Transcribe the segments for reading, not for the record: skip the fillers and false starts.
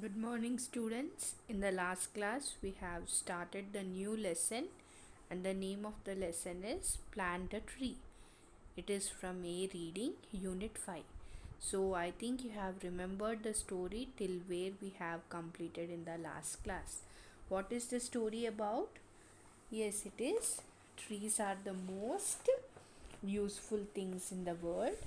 Good morning, students. In the last class, we have started the new lesson, and the name of the lesson is Plant a Tree. It is from A Reading, Unit 5. So, I think you have remembered the story till where we have completed in the last class. What is the story about? Yes, it is. Trees are the most useful things in the world.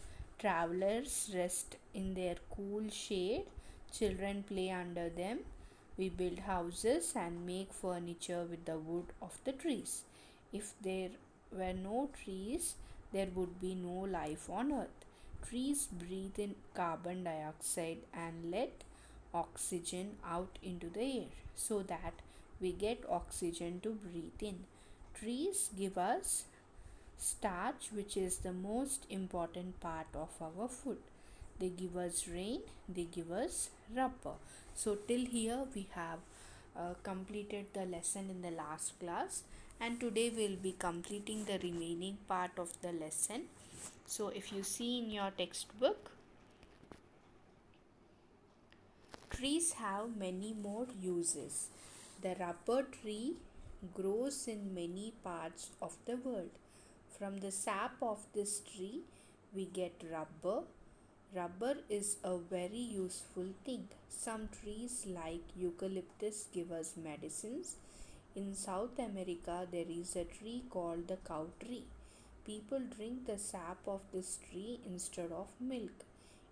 Travelers rest in their cool shade, children play under them. We build houses and make furniture with the wood of the trees. If there were no trees, there would be no life on earth. Trees breathe in carbon dioxide and let oxygen out into the air so that we get oxygen to breathe in. Trees give us starch, which is the most important part of our food. They give us rain, they give us rubber. So till here we have completed the lesson in the last class, and today we'll be completing the remaining part of the lesson. So if you see in your textbook, trees have many more uses. The rubber tree grows in many parts of the world. From the sap of this tree, we get rubber. Rubber is a very useful thing. Some trees, like eucalyptus, give us medicines. In South America, there is a tree called the cow tree. People drink the sap of this tree instead of milk.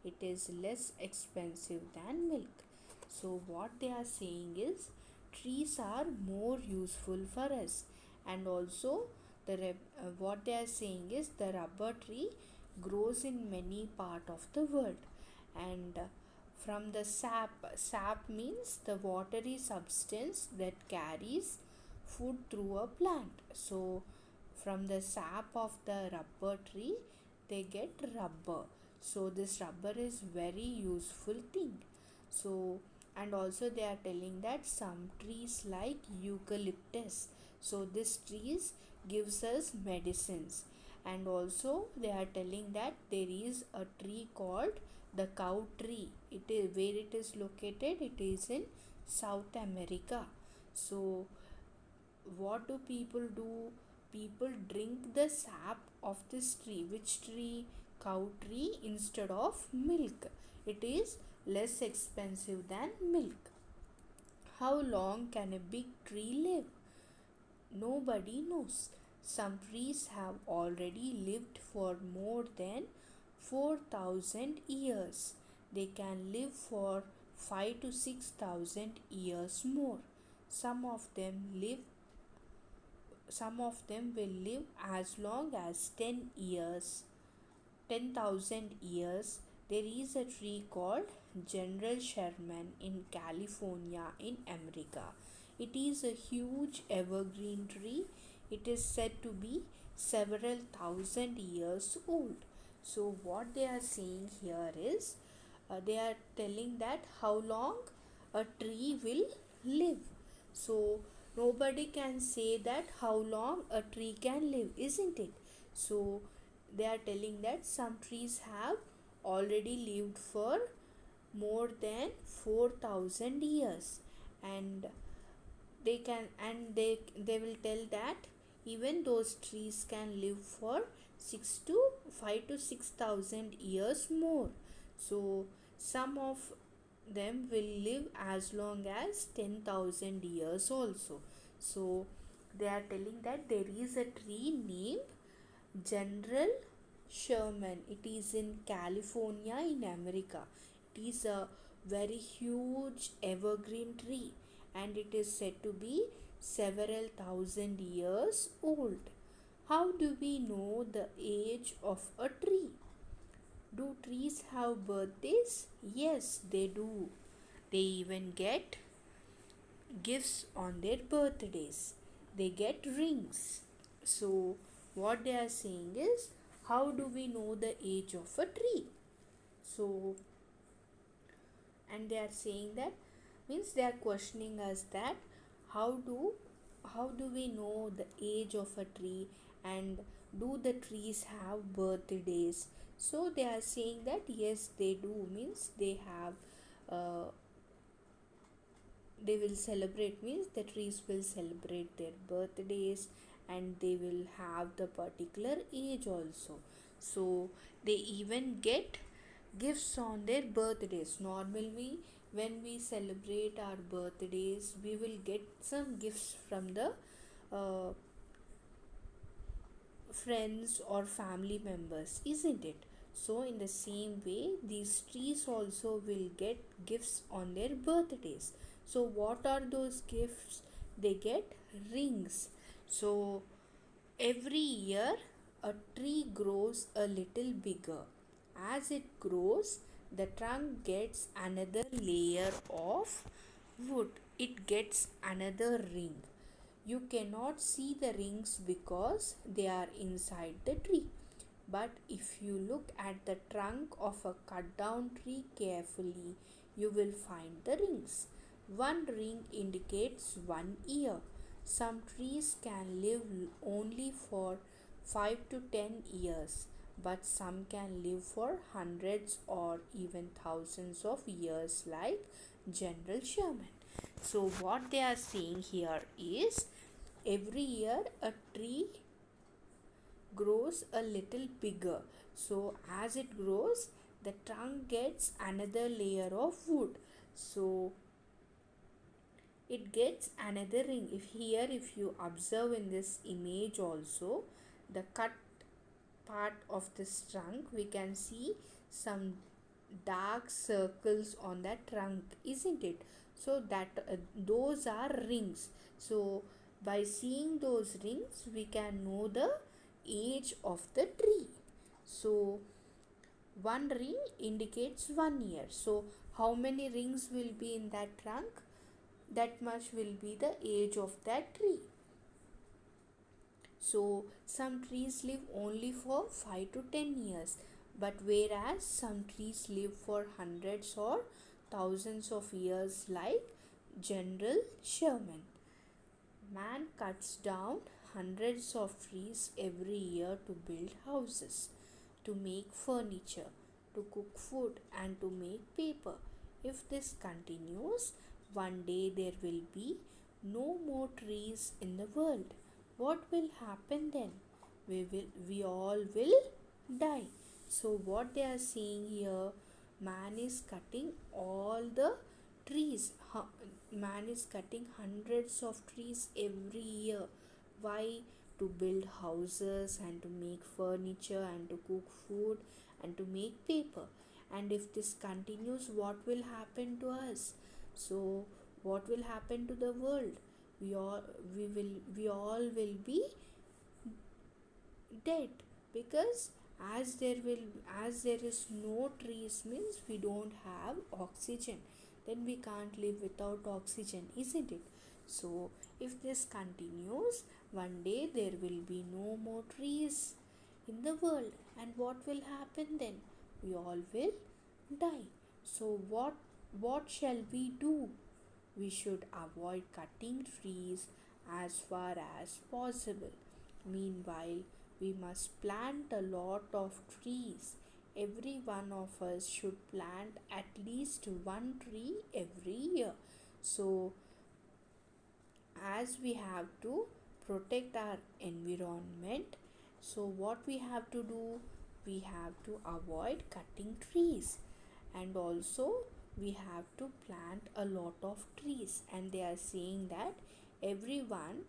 It is less expensive than milk. So, what they are saying is trees are more useful for us, and also what they are saying is the rubber tree grows in many part of the world, and from the sap means the watery substance that carries food through a plant. So from the sap of the rubber tree they get rubber. So this rubber is very useful thing. So and also they are telling that some trees like eucalyptus, so this trees gives us medicines. And also they are telling that there is a tree called the cow tree. It is where it is located, it is in South America. So what do people do? People drink the sap of this tree. Which tree? Cow tree, instead of milk. It is less expensive than milk. How long can a big tree live? Nobody knows. Some trees have already lived for more than 4,000 years. They can live for 5 to 6,000 years more. Some of them live some of them will live as long as 10 years, 10,000 years. There is a tree called General Sherman in California in America. It is a huge evergreen tree. It is said to be several thousand years old. So what they are saying here is they are telling that how long a tree will live. So nobody can say that how long a tree can live, isn't it? So they are telling that some trees have already lived for more than 4,000 years, and they will tell that even those trees can live for 6 to 5 to 6,000 years more. So some of them will live as long as 10,000 years also. So they are telling that there is a tree named General Sherman. It is in California in America. It is a very huge evergreen tree, and it is said to be several thousand years old. How do we know the age of a tree? Do trees have birthdays? Yes, they do. They even get gifts on their birthdays. They get rings. So, what they are saying is, how do we know the age of a tree? So, and they are saying that means they are questioning us that how do how do we know the age of a tree, and do the trees have birthdays? So they are saying that yes, they do, means they have uh, they will celebrate means the trees will celebrate their birthdays, and they will have the particular age also. So they even get gifts on their birthdays. Normally when we celebrate our birthdays, we will get some gifts from the uh, friends or family members, isn't it? So in the same way, these trees also will get gifts on their birthdays. So what are those gifts? They get rings. So every year a tree grows a little bigger. As it grows, the trunk gets another layer of wood. It gets another ring. You cannot see the rings because they are inside the tree. But if you look at the trunk of a cut down tree carefully, you will find the rings. One ring indicates 1 year. Some trees can live only for 5 to 10 years, but some can live for hundreds or even thousands of years, like General Sherman. So, what they are saying here is every year a tree grows a little bigger. So as it grows, the trunk gets another layer of wood. So it gets another ring. If you observe in this image also, the cut part of this trunk, we can see some dark circles on that trunk, isn't it? So that those are rings. So by seeing those rings, we can know the age of the tree. So one ring indicates 1 year. So how many rings will be in that trunk? That much will be the age of that tree. So some trees live only for 5 to 10 years, but whereas some trees live for hundreds or thousands of years, like General Sherman. Man cuts down hundreds of trees every year to build houses, to make furniture, to cook food, and to make paper. If this continues, one day there will be no more trees in the world. What will happen then? We all will die. So what they are saying here, man is cutting all the trees. Man is cutting hundreds of trees every year. Why? To build houses and to make furniture and to cook food and to make paper. And if this continues, what will happen to us? So what will happen to the world? We all will be dead, because as there is no trees means we don't have oxygen, then we can't live without oxygen, isn't it? So if this continues, one day there will be no more trees in the world, and what will happen then? We all will die. So what shall we do? We should avoid cutting trees as far as possible. Meanwhile, we must plant a lot of trees. Every one of us should plant at least one tree every year. So, as we have to protect our environment, so what we have to do? We have to avoid cutting trees, and also we have to plant a lot of trees. And they are saying that everyone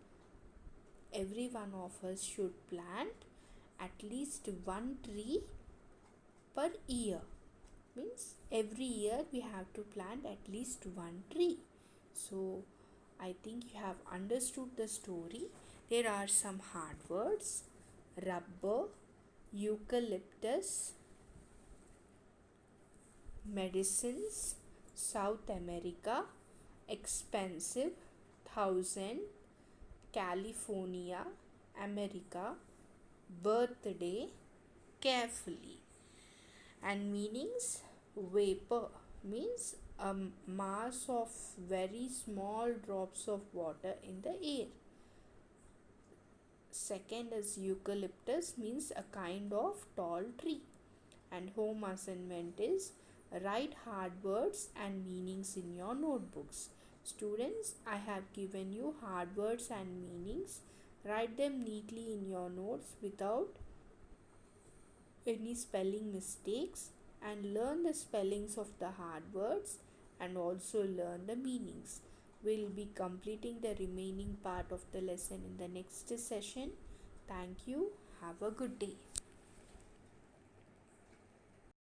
every one of us should plant at least one tree per year. Means every year we have to plant at least one tree. So I think you have understood the story. There are some hard words: rubber, eucalyptus, medicines, South America, expensive, 1,000, California, America, birthday, carefully. And meanings: vapor means a mass of very small drops of water in the air. Second is eucalyptus, means a kind of tall tree. And home assignment is write hard words and meanings in your notebooks. Students, I have given you hard words and meanings. Write them neatly in your notes without any spelling mistakes and learn the spellings of the hard words and also learn the meanings. We'll be completing the remaining part of the lesson in the next session. Thank you. Have a good day.